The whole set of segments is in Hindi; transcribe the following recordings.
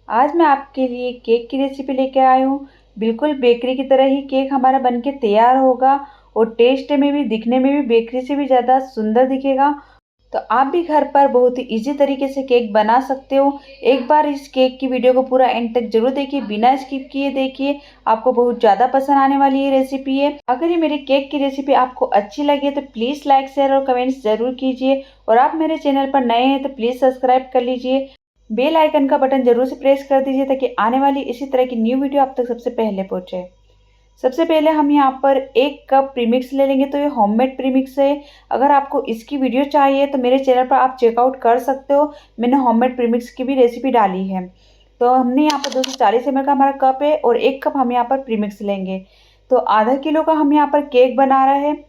आज मैं आपके लिए केक की रेसिपी लेके आई हूँ। बिल्कुल बेकरी की तरह ही केक हमारा बनके तैयार होगा और टेस्ट में भी, दिखने में भी बेकरी से भी ज़्यादा सुंदर दिखेगा। तो आप भी घर पर बहुत ही इजी तरीके से केक बना सकते हो। एक बार इस केक की वीडियो को पूरा एंड तक जरूर देखिए, बिना स्किप किए देखिए, आपको बहुत ज़्यादा पसंद आने वाली ये रेसिपी है। अगर ये मेरी केक की रेसिपी आपको अच्छी लगे तो प्लीज़ लाइक, शेयर और कमेंट्स ज़रूर कीजिए। और आप मेरे चैनल पर नए हैं तो प्लीज़ सब्सक्राइब कर लीजिए। बेल आइकन का बटन जरूर से प्रेस कर दीजिए ताकि आने वाली इसी तरह की न्यू वीडियो आप तक सबसे पहले पहुंचे। सबसे पहले हम यहाँ पर 1 कप प्रीमिक्स ले लेंगे। तो ये होममेड प्रीमिक्स है। अगर आपको इसकी वीडियो चाहिए तो मेरे चैनल पर आप चेकआउट कर सकते हो। मैंने होममेड प्रीमिक्स की भी रेसिपी डाली है। तो हमने यहाँ पर 240 ml का हमारा कप है और 1 कप हम यहाँ पर प्रीमिक्स लेंगे। तो आधा किलो का हम यहाँ पर केक बना रहे हैं।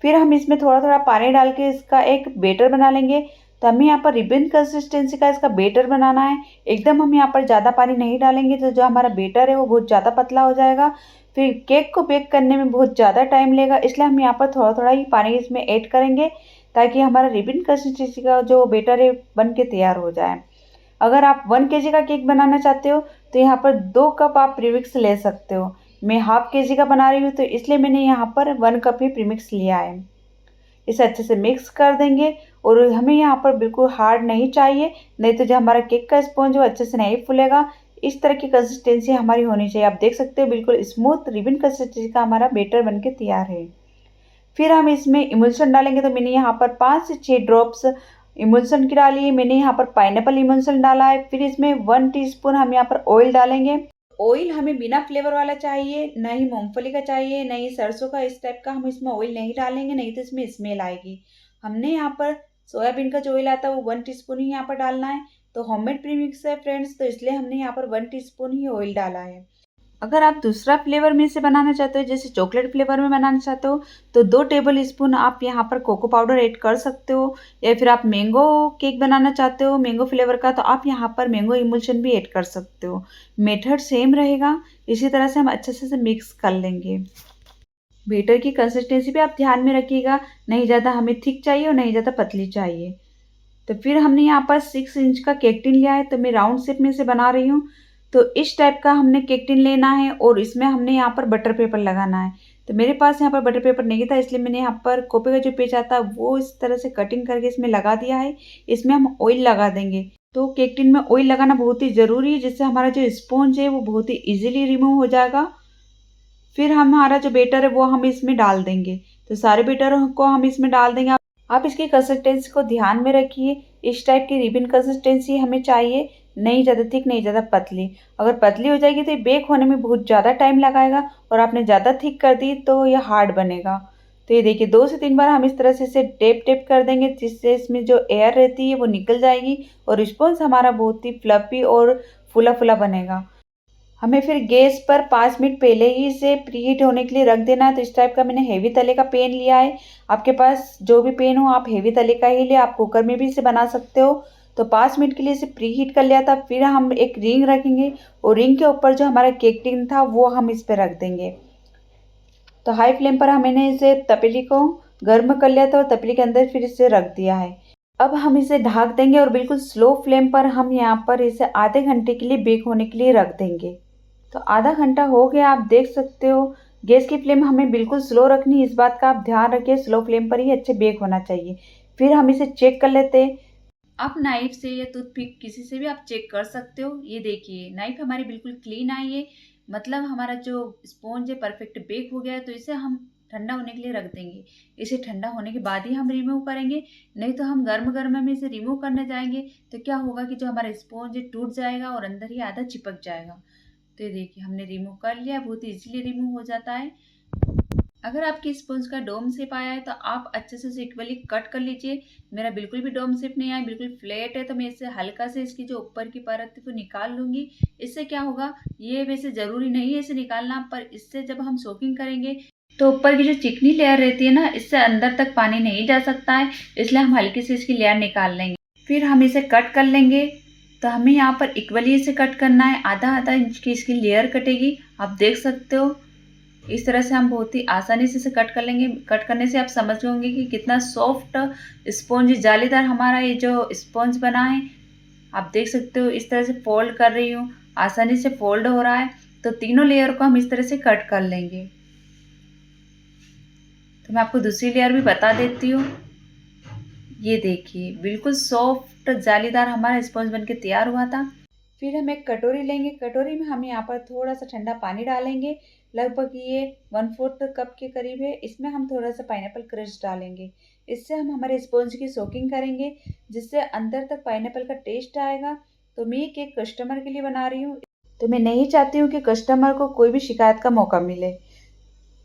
फिर हम इसमें थोड़ा थोड़ा पानी डाल के इसका एक बेटर बना लेंगे। तो हमें यहाँ पर रिबन कंसिस्टेंसी का इसका बेटर बनाना है। एकदम हम यहाँ पर ज़्यादा पानी नहीं डालेंगे तो जो हमारा बेटर है वो बहुत ज़्यादा पतला हो जाएगा। फिर केक को बेक करने में बहुत ज़्यादा टाइम लेगा, इसलिए हम यहाँ पर थोड़ा थोड़ा ही पानी इसमें ऐड करेंगे ताकि हमारा रिबन कंसिस्टेंसी का जो बेटर है बन के तैयार हो जाए। अगर आप 1 kg का केक बनाना चाहते हो तो यहाँ पर 2 कप आप प्रीमिक्स ले सकते हो। मैं हाफ kg का बना रही हूँ तो इसलिए मैंने यहाँ पर 1 कप ही प्रीमिक्स लिया है। इसे अच्छे से मिक्स कर देंगे। और हमें यहाँ पर बिल्कुल हार्ड नहीं चाहिए, नहीं तो जो हमारा केक का स्पॉन्ज है वो अच्छे से नहीं फूलेगा। इस तरह की कंसिस्टेंसी हमारी होनी चाहिए। आप देख सकते हो बिल्कुल स्मूथ रिबन कंसिस्टेंसी का हमारा बेटर बनके तैयार है। फिर हम इसमें इमल्शन डालेंगे। तो मैंने यहाँ पर 5 से 6 ड्रॉप्स इमल्शन की डाली है। मैंने यहाँ पर पाइनएप्पल इमल्शन डाला है। फिर इसमें 1 टीस्पून हम यहाँ पर ऑयल डालेंगे। ऑयल हमें बिना फ्लेवर वाला चाहिए, ना ही मूंगफली का चाहिए, ना ही सरसों का। इस टाइप का हम इसमें ऑयल नहीं डालेंगे, नहीं तो इसमें स्मेल आएगी। हमने यहाँ पर सोयाबीन का जो ऑयल आता है वो 1 टीस्पून ही यहाँ पर डालना है। तो होममेड प्रीमिक्स है फ्रेंड्स, तो इसलिए हमने यहाँ पर 1 टीस्पून ही ऑयल डाला है। अगर आप दूसरा फ्लेवर में से बनाना चाहते हो, जैसे चॉकलेट फ्लेवर में बनाना चाहते हो, तो 2 टेबल स्पून आप यहाँ पर कोको पाउडर ऐड कर सकते हो। या फिर आप मैंगो केक बनाना चाहते हो मैंगो फ्लेवर का, तो आप यहाँ पर मैंगो इमल्शन भी ऐड कर सकते हो। मेथड सेम रहेगा। इसी तरह से हम अच्छे से मिक्स कर लेंगे। बेटर की कंसिस्टेंसी भी आप ध्यान में रखिएगा, नहीं ज़्यादा हमें थिक चाहिए और नहीं ज़्यादा पतली चाहिए। तो फिर हमने यहाँ पर 6 इंच का केक टिन लिया है, तो मैं राउंड शेप में से बना रही हूँ। तो इस टाइप का हमने केक टिन लेना है और इसमें हमने यहाँ पर बटर पेपर लगाना है। तो मेरे पास यहाँ पर बटर पेपर नहीं था, इसलिए मैंने यहाँ पर कोपे का जो पेज आता है वो इस तरह से कटिंग करके इसमें लगा दिया है। इसमें हम ऑयल लगा देंगे। तो केक टिन में ऑयल लगाना बहुत ही ज़रूरी है, जिससे हमारा जो स्पॉन्ज है वो बहुत ही ईजिली रिमूव हो जाएगा। फिर हमारा जो बेटर है वो हम इसमें डाल देंगे। तो सारे बेटर को हम इसमें डाल देंगे। आप इसकी कंसिस्टेंसी को ध्यान में रखिए। इस टाइप की रिबन कंसिस्टेंसी हमें चाहिए, नहीं ज़्यादा थिक नहीं ज़्यादा पतली। अगर पतली हो जाएगी तो ये बेक होने में बहुत ज़्यादा टाइम लगाएगा, और आपने ज़्यादा थिक कर दी तो ये हार्ड बनेगा। तो ये देखिए 2 से 3 बार हम इस तरह से इसे टेप टेप कर देंगे, जिससे इसमें जो एयर रहती है वो निकल जाएगी और रिस्पॉन्स हमारा बहुत ही फ्लफी और फुला फुला बनेगा। हमें फिर गैस पर 5 मिनट पहले ही इसे प्रीहीट होने के लिए रख देना है। तो इस टाइप का मैंने हेवी तले का पैन लिया है। आपके पास जो भी पैन हो आप हेवी तले का ही ले, आप कुकर में भी इसे बना सकते हो। तो 5 मिनट के लिए इसे प्रीहीट कर लिया था। फिर हम एक रिंग रखेंगे और रिंग के ऊपर जो हमारा केक टिन था वो हम इस पर रख देंगे। तो हाई फ्लेम पर हमने इसे तपेली को गर्म कर लिया था और तपेली के अंदर फिर इसे रख दिया है। अब हम इसे ढक देंगे और बिल्कुल स्लो फ्लेम पर हम यहाँ पर इसे आधे घंटे के लिए बेक होने के लिए रख देंगे। तो आधा घंटा हो गया, आप देख सकते हो। गैस की फ्लेम हमें बिल्कुल स्लो रखनी है, इस बात का आप ध्यान रखिए। स्लो फ्लेम पर ही अच्छे बेक होना चाहिए। फिर हम इसे चेक कर लेते हैं। आप नाइफ से या टूथपिक किसी से भी आप चेक कर सकते हो। ये देखिए नाइफ हमारी बिल्कुल क्लीन आई है, मतलब हमारा जो स्पॉन्ज है परफेक्ट बेक हो गया है। तो इसे हम ठंडा होने के लिए रख देंगे। इसे ठंडा होने के बाद ही हम रिमूव करेंगे, नहीं तो हम गर्म गर्म में इसे रिमूव करने जाएंगे तो क्या होगा कि जो हमारा स्पॉन्ज है टूट जाएगा और अंदर ही आधा चिपक जाएगा। तो ये देखिए हमने रिमूव कर लिया, बहुत इजीली रिमूव हो जाता है। अगर आपकी स्पॉन्ज का डोम शेप आया है तो आप अच्छे से उसे इक्वली कट कर लीजिए। मेरा बिल्कुल भी डोम शेप नहीं आया, बिल्कुल फ्लैट है। तो मैं इससे हल्का से इसकी जो ऊपर की परत है वो निकाल लूंगी। इससे क्या होगा, ये वैसे ज़रूरी नहीं है इसे निकालना, पर इससे जब हम सोकिंग करेंगे तो ऊपर की जो चिकनी लेयर रहती है ना, इससे अंदर तक पानी नहीं जा सकता है, इसलिए हम हल्की से इसकी लेयर निकाल लेंगे। फिर हम इसे कट कर लेंगे। तो हमें यहाँ पर इक्वली इसे कट करना है, आधा आधा इंच की इसकी लेयर कटेगी। आप देख सकते हो इस तरह से हम बहुत ही आसानी से इसे कट कर लेंगे। कट करने से आप समझ होंगे कि कितना सॉफ्ट स्पॉन्ज जालीदार हमारा ये जो स्पॉन्ज बना है। आप देख सकते हो इस तरह से फोल्ड कर रही हूँ, आसानी से फोल्ड हो रहा है। तो तीनों लेयर को हम इस तरह से कट कर लेंगे। तो मैं आपको दूसरी लेयर भी बता देती हूँ। ये देखिए बिल्कुल सॉफ्ट जालीदार हमारा स्पॉन्ज बनके तैयार हुआ था। फिर हम एक कटोरी लेंगे, कटोरी में हम यहाँ पर थोड़ा सा ठंडा पानी डालेंगे, लगभग ये 1/4 कप के करीब है। इसमें हम थोड़ा सा पाइनएप्पल क्रश डालेंगे। इससे हम हमारे स्पॉन्ज की सोकिंग करेंगे, जिससे अंदर तक पाइनएप्पल का टेस्ट आएगा। तो मैं ये केक कस्टमर के लिए बना रही हूँ, तो मैं नहीं चाहती हूँ कि कस्टमर को कोई भी शिकायत का मौका मिले।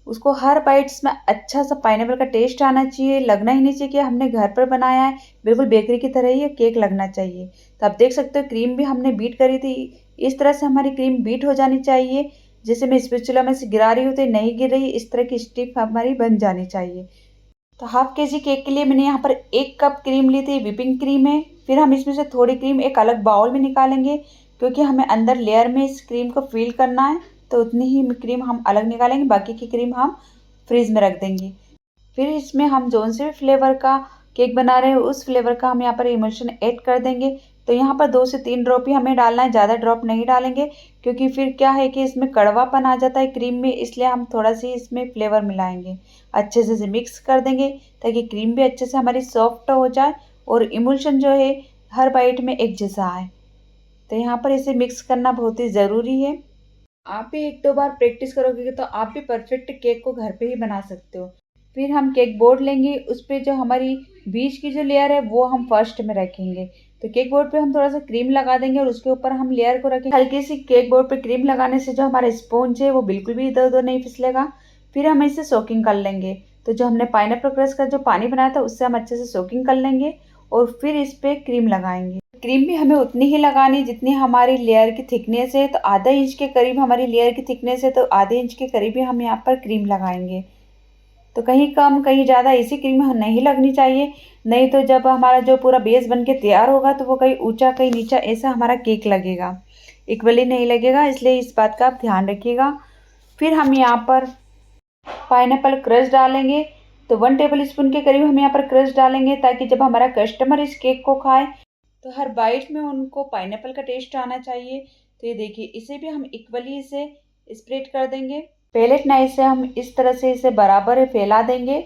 उसको हर बाइट्स में अच्छा सा पाइनएप्पल का टेस्ट आना चाहिए, लगना ही नहीं चाहिए कि हमने घर पर बनाया है। बिल्कुल बेकरी की तरह ही ये केक लगना चाहिए। तो आप देख सकते हो क्रीम भी हमने बीट करी थी। इस तरह से हमारी क्रीम बीट हो जानी चाहिए। जैसे मैं स्पैचुला में से गिरा रही हूँ तो नहीं गिर रही, इस तरह की स्टिक हमारी बन जानी चाहिए। तो हाफ के जी केक के लिए मैंने यहाँ पर 1 कप क्रीम ली थी, व्हिपिंग क्रीम है। फिर हम इसमें से थोड़ी क्रीम एक अलग बाउल में निकालेंगे, क्योंकि हमें अंदर लेयर में इस क्रीम को फिल करना है। तो उतनी ही क्रीम हम अलग निकालेंगे, बाकी की क्रीम हम फ्रीज में रख देंगे। फिर इसमें हम जौन से भी फ्लेवर का केक बना रहे हैं उस फ्लेवर का हम यहाँ पर इमल्शन ऐड कर देंगे। तो यहाँ पर 2 से 3 ड्रॉप ही हमें डालना है, ज़्यादा ड्रॉप नहीं डालेंगे, क्योंकि फिर क्या है कि इसमें कड़वापन आ जाता है क्रीम में, इसलिए हम थोड़ा सी इसमें फ्लेवर मिलाएंगे। अच्छे से मिक्स कर देंगे ताकि क्रीम भी अच्छे से हमारी सॉफ्ट हो जाए और इमल्शन जो है हर बाइट में एक जैसा आए। तो यहाँ पर इसे मिक्स करना बहुत ही ज़रूरी है। आप भी 1-2 बार प्रैक्टिस करोगे तो आप भी परफेक्ट केक को घर पे ही बना सकते हो। फिर हम केक बोर्ड लेंगे, उस पे जो हमारी बीच की जो लेयर है वो हम फर्स्ट में रखेंगे। तो केक बोर्ड पे हम थोड़ा सा क्रीम लगा देंगे और उसके ऊपर हम लेयर को रखेंगे। हल्की सी केक बोर्ड पे क्रीम लगाने से जो हमारा स्पॉन्ज है वो बिल्कुल भी इधर उधर नहीं फिसलेगा। फिर हम इसे सोकिंग कर लेंगे। तो जो हमने पाइनएप्पल क्रश का जो पानी बनाया था उससे हम अच्छे से सोकिंग कर लेंगे और फिर इस पे क्रीम लगाएंगे। क्रीम भी हमें उतनी ही लगानी जितनी हमारी लेयर की थिकनेस है। तो आधा इंच के करीब हमारी लेयर की थिकनेस है, तो आधे इंच के करीब ही हम यहाँ पर क्रीम लगाएंगे। तो कहीं कम कहीं ज़्यादा इसी क्रीम में नहीं लगनी चाहिए, नहीं तो जब हमारा जो पूरा बेस बन के तैयार होगा तो वो कहीं ऊंचा कहीं नीचा ऐसा हमारा केक लगेगा, इक्वली नहीं लगेगा। इसलिए इस बात का आप ध्यान रखिएगा। फिर हम यहाँ पर पाइनएप्पल क्रश डालेंगे। तो 1 टेबल स्पून के करीब हम यहाँ पर क्रश डालेंगे, ताकि जब हमारा कस्टमर इस केक को खाए तो हर बाइट में उनको पाइनएप्पल का टेस्ट आना चाहिए। तो ये देखिए इसे भी हम इक्वली इसे स्प्रेड कर देंगे। पैलेट नाइफ से हम इस तरह से इसे बराबर फैला देंगे।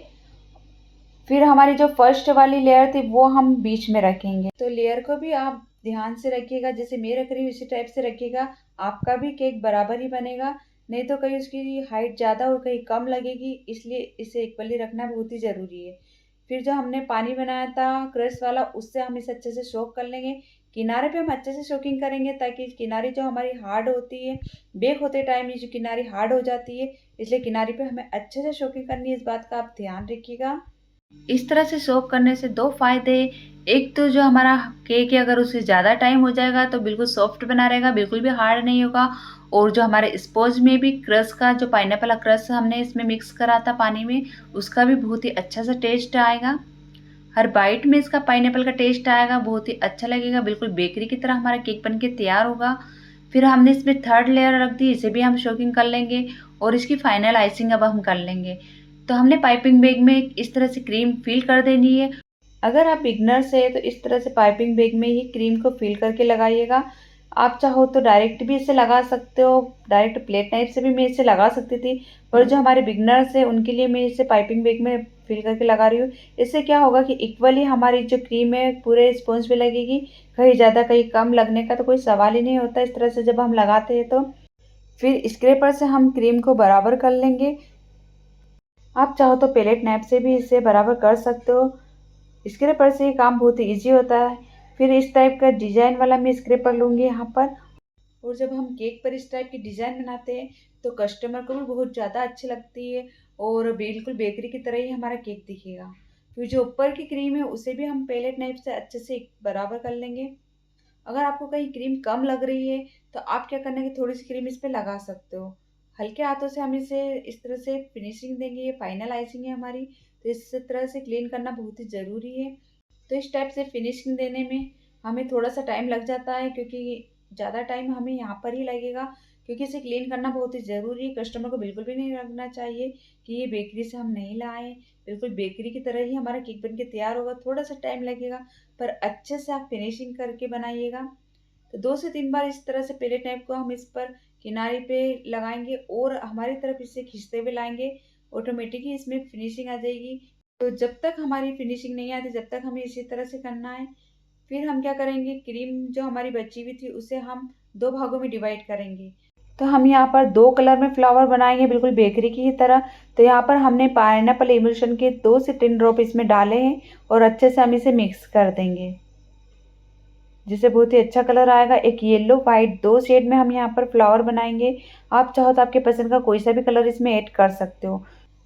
फिर हमारी जो फर्स्ट वाली लेयर थी वो हम बीच में रखेंगे। तो लेयर को भी आप ध्यान से रखिएगा, जैसे मैं रख रही हूँ इसी टाइप से रखिएगा। आपका भी केक बराबर ही बनेगा, नहीं तो कहीं उसकी हाइट ज़्यादा और कहीं कम लगेगी, इसलिए इसे इक्वली रखना बहुत ही ज़रूरी है। फिर जो हमने पानी बनाया था क्रश वाला उससे हम इसे अच्छे से सोक कर लेंगे। किनारे पे हम अच्छे से सोकिंग करेंगे, ताकि किनारी जो हमारी हार्ड होती है, बेक होते टाइम ये जो किनारी हार्ड हो जाती है, इसलिए किनारी पे हमें अच्छे से सोकिंग करनी है। इस बात का आप ध्यान रखिएगा। इस तरह से सोक करने से 2 फायदे। एक तो जो हमारा केक है अगर उसे ज़्यादा टाइम हो जाएगा तो बिल्कुल सॉफ्ट बना रहेगा, बिल्कुल भी हार्ड नहीं होगा। और जो हमारे स्पॉन्ज में भी क्रश का जो पाइनएप्पल क्रश हमने इसमें मिक्स करा था पानी में, उसका भी बहुत ही अच्छा सा टेस्ट आएगा। हर बाइट में इसका पाइनएप्पल का टेस्ट आएगा, बहुत ही अच्छा लगेगा, बिल्कुल बेकरी की तरह हमारा केक बन के तैयार होगा। फिर हमने इसमें थर्ड लेयर रख दी, इसे भी हम सोकिंग कर लेंगे और इसकी फाइनल आइसिंग अब हम कर लेंगे। तो हमने पाइपिंग बैग में इस तरह से क्रीम फिल कर देनी है। अगर आप बिगनर्स है तो इस तरह से पाइपिंग बैग में ही क्रीम को फिल करके लगाइएगा। आप चाहो तो डायरेक्ट भी इसे लगा सकते हो, डायरेक्ट प्लेट नाइफ से भी मैं इसे लगा सकती थी, पर जो हमारे बिगनर्स है उनके लिए मैं इसे पाइपिंग बैग में फिल करके लगा रही हूँ। इससे क्या होगा कि इक्वली हमारी जो क्रीम है पूरे स्पॉन्ज पे लगेगी, कहीं ज़्यादा कहीं कम लगने का तो कोई सवाल ही नहीं होता इस तरह से जब हम लगाते हैं। तो फिर स्क्रैपर से हम क्रीम को बराबर कर लेंगे। आप चाहो तो पैलेट नैप से भी इसे बराबर कर सकते हो, स्क्रैपर से ये काम बहुत ही ईजी होता है। फिर इस टाइप का डिजाइन वाला मैं स्क्रैपर लूँगी यहाँ पर। और जब हम केक पर इस टाइप की डिज़ाइन बनाते हैं तो कस्टमर को भी बहुत ज़्यादा अच्छी लगती है और बिल्कुल बेकरी की तरह ही हमारा केक दिखेगा। फिर जो ऊपर की क्रीम है उसे भी हम पैलेट नाइफ से अच्छे से बराबर कर लेंगे। अगर आपको कहीं क्रीम कम लग रही है तो आप क्या करना है कि थोड़ी सी क्रीम इस पर लगा सकते हो। हल्के हाथों से हम इसे इस तरह से फिनिशिंग देंगे, ये फाइनल आइसिंग है हमारी। तो इस तरह से क्लीन करना बहुत ही ज़रूरी है। तो इस टाइप से फिनिशिंग देने में हमें थोड़ा सा टाइम लग जाता है, क्योंकि ज़्यादा टाइम हमें यहाँ पर ही लगेगा, क्योंकि इसे क्लीन करना बहुत ही ज़रूरी है। कस्टमर को बिल्कुल भी नहीं लगना चाहिए कि ये बेकरी से हम नहीं लाए। बिल्कुल बेकरी की तरह ही हमारा केक बन के तैयार होगा। थोड़ा सा टाइम लगेगा पर अच्छे से आप फिनिशिंग करके बनाइएगा। तो 2 से 3 बार इस तरह से पेले टाइप को हम इस पर किनारे पे लगाएंगे और हमारी तरफ इसे खींचते हुए लाएंगे। ऑटोमेटिकली इसमें फिनिशिंग आ जाएगी। तो जब तक हमारी फिनिशिंग नहीं आती जब तक हमें इसी तरह से करना है। फिर हम क्या करेंगे, क्रीम जो हमारी बची हुई थी उसे हम 2 भागों में डिवाइड करेंगे। तो हम यहाँ पर 2 कलर में फ्लावर बनाएंगे बिल्कुल बेकरी की तरह। तो यहाँ पर हमने पाइनएप्पल इमल्शन के 2 से 3 ड्रॉप इसमें डाले हैं और अच्छे से हम इसे मिक्स कर देंगे जिससे बहुत ही अच्छा कलर आएगा। एक येलो वाइट 2 शेड में हम यहाँ पर फ्लावर बनाएंगे। आप चाहो तो आपके पसंद का कोई सा भी कलर इसमें ऐड कर सकते हो।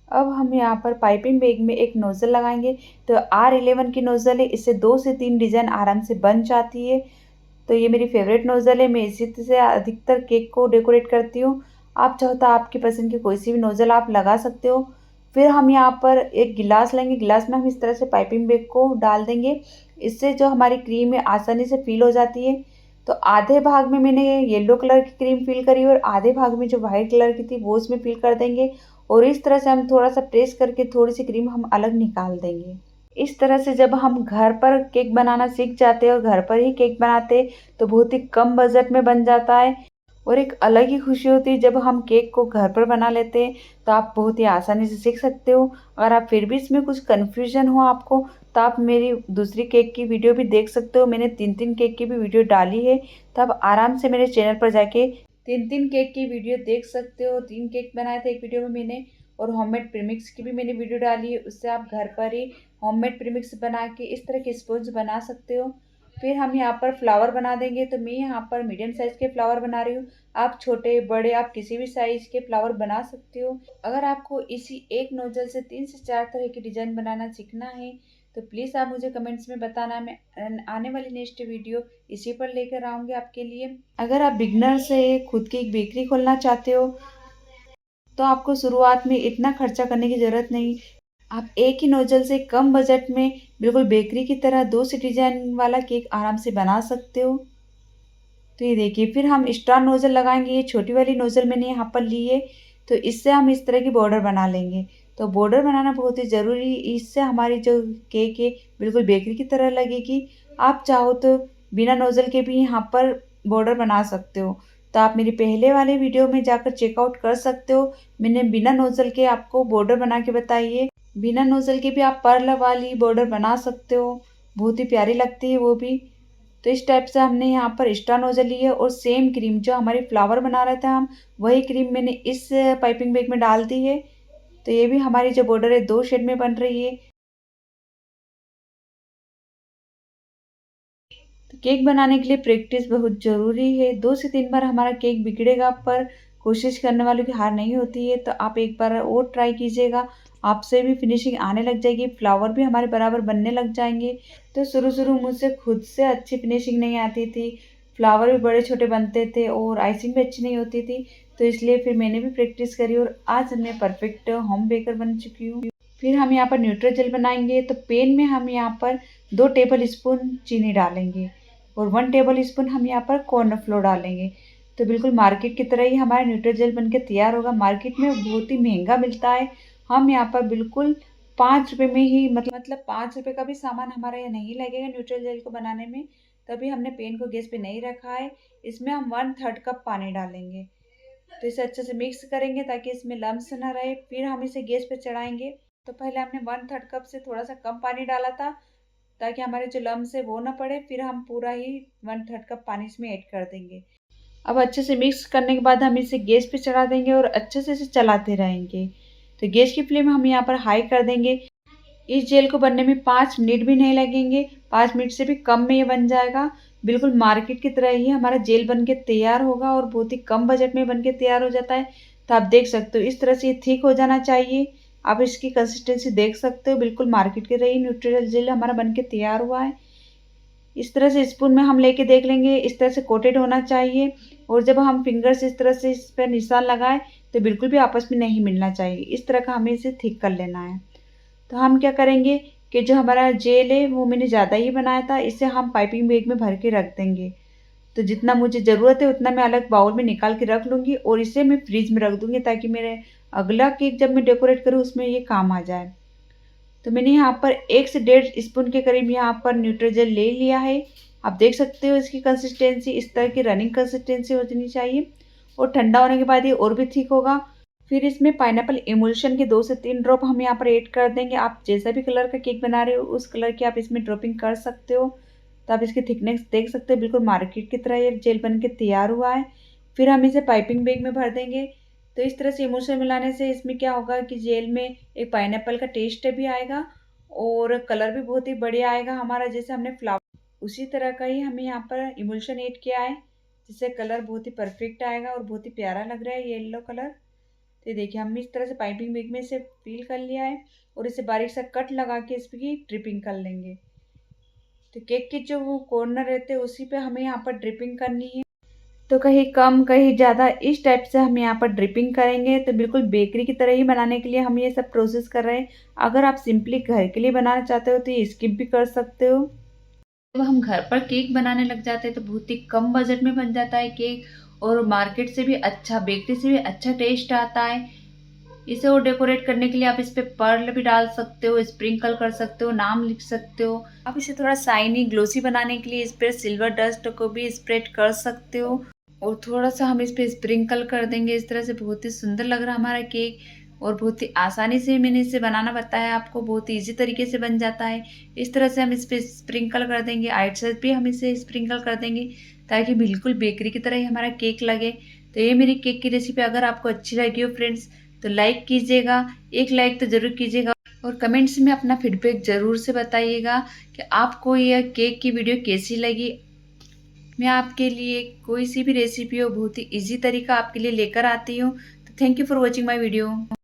अब हम यहाँ पर पाइपिंग बैग में एक नोज़ल लगाएंगे। तो R11 की नोज़ल है, इससे 2 से 3 डिज़ाइन आराम से बन जाती है। तो ये मेरी फेवरेट नोज़ल है, मैं इसी से अधिकतर केक को डेकोरेट करती हूँ। आप चाहो तो आपकी पसंद की कोई सी भी नोज़ल आप लगा सकते हो। फिर हम यहाँ पर एक गिलास लेंगे, गिलास में हम इस तरह से पाइपिंग बैग को डाल देंगे। इससे जो हमारी क्रीम है आसानी से फिल हो जाती है। तो आधे भाग में मैंने येलो कलर की क्रीम फिल करी और आधे भाग में जो वाइट कलर की थी वो इसमें फिल कर देंगे और इस तरह से हम थोड़ा सा प्रेस करके थोड़ी सी क्रीम हम अलग निकाल देंगे। इस तरह से जब हम घर पर केक बनाना सीख जाते हैं और घर पर ही केक बनाते हैं तो बहुत ही कम बजट में बन जाता है और एक अलग ही खुशी होती है जब हम केक को घर पर बना लेते हैं। तो आप बहुत ही आसानी से सीख सकते हो। अगर आप फिर भी इसमें कुछ कन्फ्यूजन हो आपको तो आप मेरी दूसरी केक की वीडियो भी देख सकते हो। मैंने 3 केक की भी वीडियो डाली है, तो आप आराम से मेरे चैनल पर जाके 3 केक की वीडियो देख सकते हो। 3 केक बनाए थे एक वीडियो में मैंने और होममेड प्रीमिक्स की भी मैंने वीडियो डाली है। उससे आप घर पर ही होममेड प्रीमिक्स बना के इस तरह के स्पॉन्ज बना सकते हो। फिर हम यहाँ पर फ्लावर बना देंगे। तो मैं यहाँ पर मीडियम साइज़ के फ्लावर बना रही हूँ। आप छोटे बड़े आप किसी भी साइज़ के फ्लावर बना सकते हो। अगर आपको इसी एक नोजल से 3 से 4 तरह के डिज़ाइन बनाना सीखना है तो प्लीज़ आप मुझे कमेंट्स में बताना। मैं आने वाली नेक्स्ट वीडियो इसी पर लेकर आऊँगी आपके लिए। अगर आप बिगनर से खुद की एक बेकरी खोलना चाहते हो तो आपको शुरुआत में इतना खर्चा करने की ज़रूरत नहीं। आप एक ही नोजल से कम बजट में बिल्कुल बेकरी की तरह 2 से डिज़ाइन वाला केक आराम से बना सकते हो। तो ये देखिए फिर हम स्टार नोज़ल लगाएंगे। ये छोटी वाली नोज़ल मैंने यहाँ पर ली है। तो इससे हम इस तरह की बॉर्डर बना लेंगे। तो बॉर्डर बनाना बहुत ही ज़रूरी, इससे हमारी जो केक है बिल्कुल बेकरी की तरह लगेगी। आप चाहो तो बिना नोज़ल के भी यहाँ पर बॉर्डर बना सकते हो। तो आप मेरी पहले वाले वीडियो में जाकर चेकआउट कर सकते हो। मैंने बिना नोज़ल के आपको बॉर्डर बना के बताई है। बिना नोज़ल के भी आप पर्ल वाली बॉर्डर बना सकते हो, बहुत ही प्यारी लगती है वो भी। तो इस टाइप से हमने यहाँ पर स्टार नोजल ली है और सेम क्रीम जो हमारी फ्लावर बना रहे थे हम वही क्रीम मैंने इस पाइपिंग बैग में डाल दी है। तो ये भी हमारी जो बॉर्डर है 2 शेड में बन रही है। तो केक बनाने के लिए प्रैक्टिस बहुत ज़रूरी है। 2 से 3 बार हमारा केक बिगड़ेगा पर कोशिश करने वालों की हार नहीं होती है। तो आप एक बार और ट्राई कीजिएगा, आपसे भी फिनिशिंग आने लग जाएगी, फ्लावर भी हमारे बराबर बनने लग जाएंगे। तो शुरू मुझसे खुद से अच्छी फिनिशिंग नहीं आती थी, फ्लावर भी बड़े छोटे बनते थे और आइसिंग भी अच्छी नहीं होती थी। तो इसलिए फिर मैंने भी प्रैक्टिस करी और आज मैं परफेक्ट होम बेकर बन चुकी हूँ। फिर हम यहाँ पर न्यूट्रोजेल बनाएंगे। तो पैन में हम यहाँ पर 2 टेबल स्पून चीनी डालेंगे और 1 टेबल स्पून हम यहाँ पर कॉर्नफ्लोर डालेंगे। तो बिल्कुल मार्केट की तरह ही हमारा न्यूट्रोजेल बनके तैयार होगा। मार्केट में बहुत ही महंगा मिलता है। हम यहाँ पर बिल्कुल 5 रुपये में ही मतलब 5 रुपये का भी सामान हमारा यहाँ नहीं लगेगा न्यूट्रोजेल को बनाने में। तभी हमने पैन को गैस पे नहीं रखा है। इसमें हम 1/3 कप पानी डालेंगे। तो इसे अच्छे से मिक्स करेंगे ताकि इसमें लम्स ना रहे। फिर हम इसे गैस पे चढ़ाएंगे। तो पहले हमने 1/3 कप से थोड़ा सा कम पानी डाला था ताकि हमारे जो लम्स है वो ना पड़े। फिर हम पूरा ही 1/3 कप पानी इसमें ऐड कर देंगे। अब अच्छे से मिक्स करने के बाद हम इसे गैस पे चढ़ा देंगे और अच्छे से इसे चलाते रहेंगे। तो गैस की फ्लेम हम यहाँ पर हाई कर देंगे। इस जेल को बनने में 5 मिनट भी नहीं लगेंगे, 5 मिनट से भी कम में ये बन जाएगा। बिल्कुल मार्केट की तरह ही हमारा जेल बन के तैयार होगा और बहुत ही कम बजट में बन के तैयार हो जाता है। तो आप देख सकते हो इस तरह से ये थिक हो जाना चाहिए। आप इसकी कंसिस्टेंसी देख सकते हो, बिल्कुल मार्केट की तरह ही न्यूट्रियल जेल हमारा बन के तैयार हुआ है। इस तरह से स्पून में हम लेके देख लेंगे, इस तरह से कोटेड होना चाहिए। और जब हम फिंगर से इस तरह से इस पर निशान लगाएं तो बिल्कुल भी आपस में नहीं मिलना चाहिए। इस तरह का हमें इसे थिक कर लेना है। तो हम क्या करेंगे कि जो हमारा जेल है वो मैंने ज़्यादा ही बनाया था, इसे हम पाइपिंग बैग में भर के रख देंगे। तो जितना मुझे ज़रूरत है उतना मैं अलग बाउल में निकाल के रख लूँगी और इसे मैं फ्रिज में रख दूँगी ताकि मेरे अगला केक जब मैं डेकोरेट करूँ उसमें ये काम आ जाए। तो मैंने यहाँ पर 1 से 1.5 स्पून के करीब यहाँ पर न्यूट्रीजेल ले लिया है। आप देख सकते हो इसकी कंसिस्टेंसी इस तरह की रनिंग कंसिस्टेंसी होनी चाहिए और ठंडा होने के बाद ये और भी थिक होगा। फिर इसमें पाइनएप्पल इमल्शन के 2 से 3 ड्रॉप हम यहाँ पर ऐड कर देंगे। आप जैसा भी कलर का केक बना रहे हो उस कलर की आप इसमें ड्रॉपिंग कर सकते हो। तो आप इसकी थिकनेस देख सकते हो, बिल्कुल मार्केट की तरह ये जेल बन के तैयार हुआ है। फिर हम इसे पाइपिंग बैग में भर देंगे। तो इस तरह से इमल्शन मिलाने से इसमें क्या होगा कि जेल में एक पाइनएप्पल का टेस्ट भी आएगा और कलर भी बहुत ही बढ़िया आएगा हमारा, जैसे हमने फ्लावर उसी तरह का ही हमें यहाँ पर इमल्शन ऐड किया है, जिससे कलर बहुत ही परफेक्ट आएगा और बहुत ही प्यारा लग रहा है येलो कलर। तो ये देखिए हमने इस तरह से पाइपिंग बैग में इसे फिल कर लिया है और इसे बारीक सा कट लगा के इसकी ड्रिपिंग कर लेंगे। तो केक के जो वो कॉर्नर रहते हैं उसी पे हमें यहाँ पर ड्रिपिंग करनी है। तो कहीं कम कहीं ज़्यादा इस टाइप से हम यहाँ पर ड्रिपिंग करेंगे। तो बिल्कुल बेकरी की तरह ही बनाने के लिए हम ये सब प्रोसेस कर रहे हैं। अगर आप सिंपली घर के लिए बनाना चाहते हो तो ये स्किप भी कर सकते हो। जब हम घर पर केक बनाने लग जाते हैं तो बहुत ही कम बजट में बन जाता है केक और मार्केट से भी अच्छा, बेकरी से भी अच्छा टेस्ट आता है। इसे और डेकोरेट करने के लिए आप इस पे पर्ल भी डाल सकते हो, स्प्रिंकल कर सकते हो, नाम लिख सकते हो। आप इसे थोड़ा शाइनी ग्लोसी बनाने के लिए इस पर सिल्वर डस्ट को भी स्प्रेड कर सकते हो और थोड़ा सा हम इस पे स्प्रिंकल कर देंगे। इस तरह से बहुत ही सुंदर लग रहा है हमारा केक और बहुत ही आसानी से मैंने इसे बनाना बताया आपको, बहुत ही ईजी तरीके से बन जाता है। इस तरह से हम इस पे स्प्रिंकल कर देंगे, आइट साइड भी हम इसे स्प्रिंकल कर देंगे ताकि बिल्कुल बेकरी की तरह ही हमारा केक लगे। तो ये मेरी केक की रेसिपी अगर आपको अच्छी लगी हो फ्रेंड्स तो लाइक कीजिएगा, एक लाइक तो ज़रूर कीजिएगा और कमेंट्स में अपना फीडबैक ज़रूर से बताइएगा कि आपको यह केक की वीडियो कैसी लगी। मैं आपके लिए कोई सी भी रेसिपी हो बहुत ही इजी तरीका आपके लिए लेकर आती हूँ। तो thank you for watching my video.